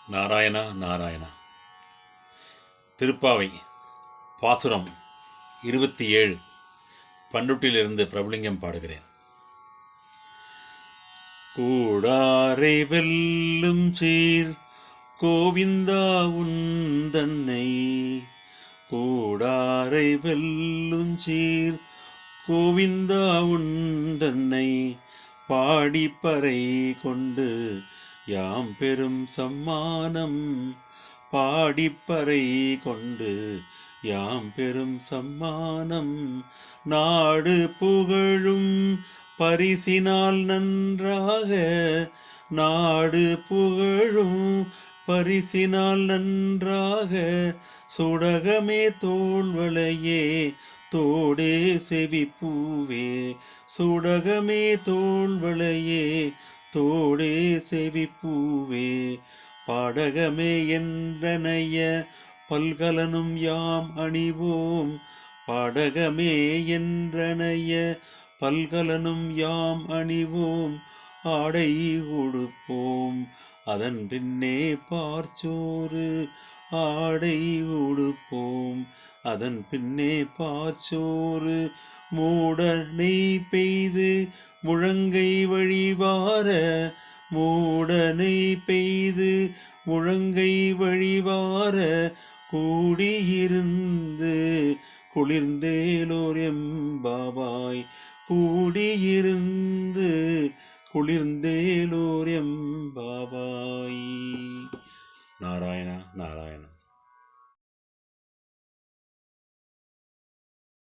நாராயணா நாராயணா. திருப்பாவை பாசுரம் 27 பண்ருட்டிலிருந்து பிரபுலிங்கம் பாடுகிறேன். கூடாரை வெல்லும் சீர் கோவிந்தா உந்தன்னை, கூடாரை வெல்லும் சீர் கோவிந்தா உந்தன்னை, பாடிப்பறை கொண்டு யாம் பெரும் சம்மானம், பாடிப்பறை கொண்டு யாம் பெரும் சம்மானம், நாடு புகழும் பரிசினால் நன்றாக, நாடு புகழும் பரிசினால் நன்றாக, சுடகமே தோள்வளையே தோடே செவிப்பூவே, சுடகமே தோள்வளையே தோடே செவிப்பூவே, பாடகமே என்றனைய பல்கலனும் யாம் அணிவோம், பாடகமே என்றனைய பல்கலனும் யாம் அணிவோம், ஆடை உடுப்போம் அதன் பின்னே பார்ச்சோறு, ஆடை உடுப்போம் அதன் பின்னே பார்ச்சோறு, மூடனை பெய்து முழங்கை வழிவார, மூடனை பெய்து முழங்கை வழிவார, கூடியிருந்து குளிர்ந்தேலோர் எம்பாவாய், கூடியிருந்து குளிர்ந்தேலோர் எம்பாவாய். நாராயணா நாராயணா.